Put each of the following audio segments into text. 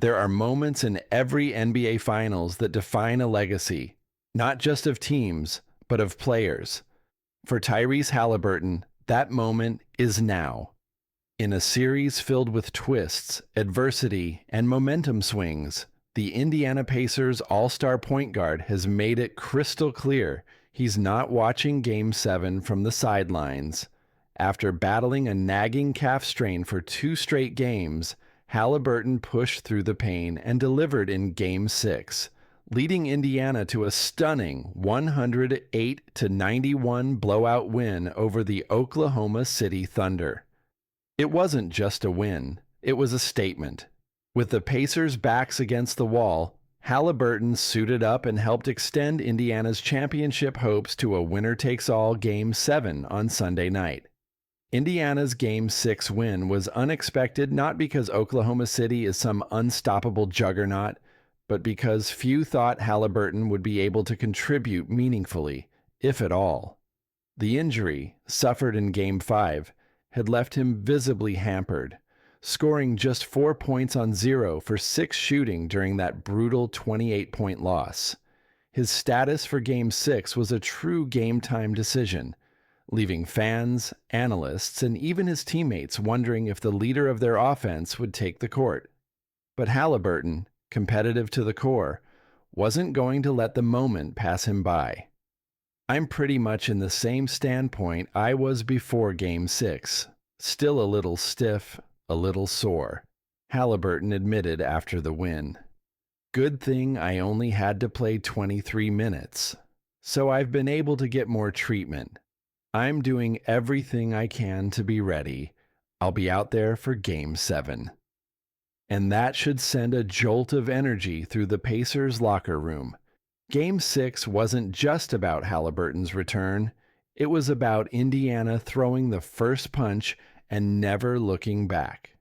There are moments in every NBA Finals that define a legacy, not just of teams, but of players. For Tyrese Haliburton, that moment is now. In a series filled with twists, adversity, and momentum swings, the Indiana Pacers all-star point guard has made it crystal clear he's not watching Game 7 from the sidelines. After battling a nagging calf strain for 2 straight games, Haliburton pushed through the pain and delivered in Game 6, leading Indiana to a stunning 108-91 blowout win over the Oklahoma City Thunder. It wasn't just a win, it was a statement. With the Pacers' backs against the wall, Haliburton suited up and helped extend Indiana's championship hopes to a winner-takes-all Game 7 on Sunday night. Indiana's Game 6 win was unexpected not because Oklahoma City is some unstoppable juggernaut, but because few thought Haliburton would be able to contribute meaningfully, if at all. The injury, suffered in Game 5, had left him visibly hampered, scoring just 4 points on 0 for 6 shooting during that brutal 28-point loss. His status for Game 6 was a true game-time decision, leaving fans, analysts, and even his teammates wondering if the leader of their offense would take the court. But Haliburton, competitive to the core, wasn't going to let the moment pass him by. I'm pretty much in the same standpoint I was before Game 6, still a little stiff, a little sore, Haliburton admitted after the win. Good thing I only had to play 23 minutes, so I've been able to get more treatment. I'm doing everything I can to be ready. I'll be out there for Game 7. And that should send a jolt of energy through the Pacers' locker room. Game 6 wasn't just about Haliburton's return. It was about Indiana throwing the first punch and never looking back.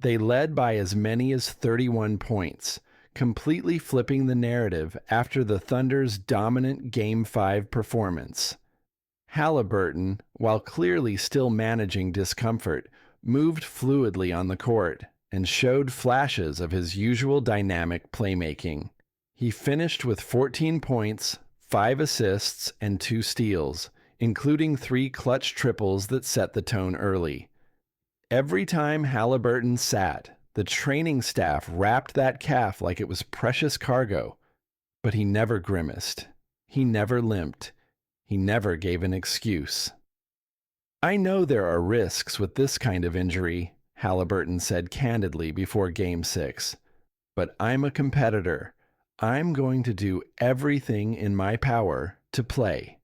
They led by as many as 31 points, completely flipping the narrative after the Thunder's dominant Game 5 performance. Haliburton, while clearly still managing discomfort, moved fluidly on the court and showed flashes of his usual dynamic playmaking. He finished with 14 points, 5 assists, and 2 steals, including 3 clutch triples that set the tone early. Every time Haliburton sat, the training staff wrapped that calf like it was precious cargo, but he never grimaced. He never limped. He never gave an excuse. I know there are risks with this kind of injury, Haliburton said candidly before Game 6, but I'm a competitor. I'm going to do everything in my power to play.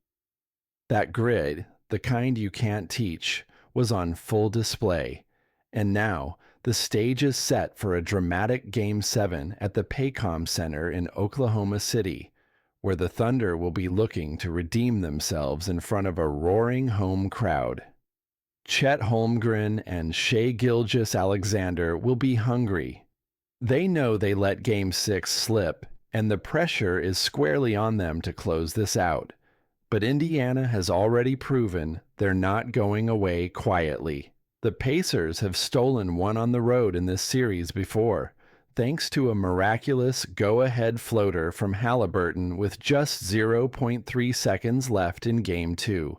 That grit, the kind you can't teach, was on full display, and now the stage is set for a dramatic Game 7 at the Paycom Center in Oklahoma City, where the Thunder will be looking to redeem themselves in front of a roaring home crowd. Chet Holmgren and Shai Gilgeous-Alexander will be hungry. They know they let Game 6 slip, and the pressure is squarely on them to close this out. But Indiana has already proven they're not going away quietly. The Pacers have stolen one on the road in this series before, thanks to a miraculous go-ahead floater from Haliburton with just 0.3 seconds left in Game 2.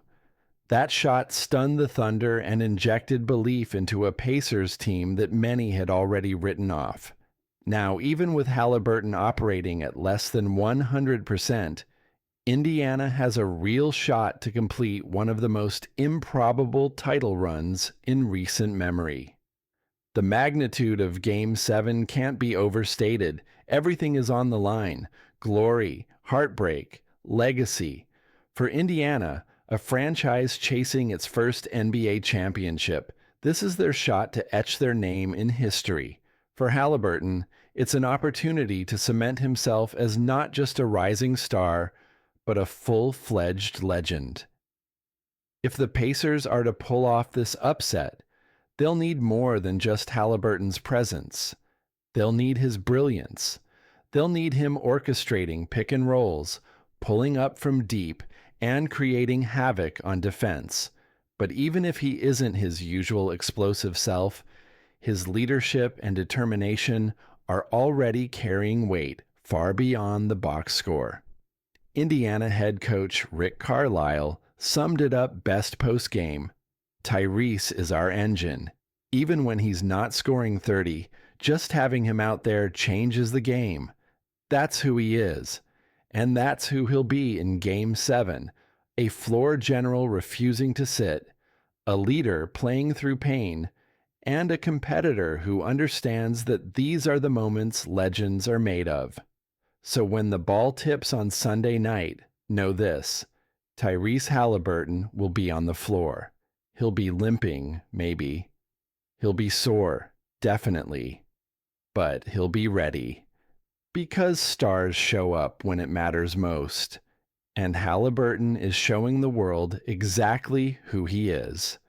That shot stunned the Thunder and injected belief into a Pacers team that many had already written off. Now, even with Haliburton operating at less than 100%, Indiana has a real shot to complete one of the most improbable title runs in recent memory. The magnitude of Game 7 can't be overstated. Everything is on the line. Glory, heartbreak, legacy. For Indiana, a franchise chasing its first NBA championship, this is their shot to etch their name in history. For Haliburton, it's an opportunity to cement himself as not just a rising star, but a full-fledged legend. If the Pacers are to pull off this upset, they'll need more than just Haliburton's presence. They'll need his brilliance. They'll need him orchestrating pick and rolls, pulling up from deep, and creating havoc on defense. But even if he isn't his usual explosive self, his leadership and determination are already carrying weight far beyond the box score. Indiana head coach Rick Carlisle summed it up best post-game. Tyrese is our engine. Even when he's not scoring 30, just having him out there changes the game. That's who he is. And that's who he'll be in Game 7, a floor general refusing to sit, a leader playing through pain, and a competitor who understands that these are the moments legends are made of. So when the ball tips on Sunday night, know this: Tyrese Haliburton will be on the floor. He'll be limping, maybe. He'll be sore, definitely. But he'll be ready. Because stars show up when it matters most. And Haliburton is showing the world exactly who he is.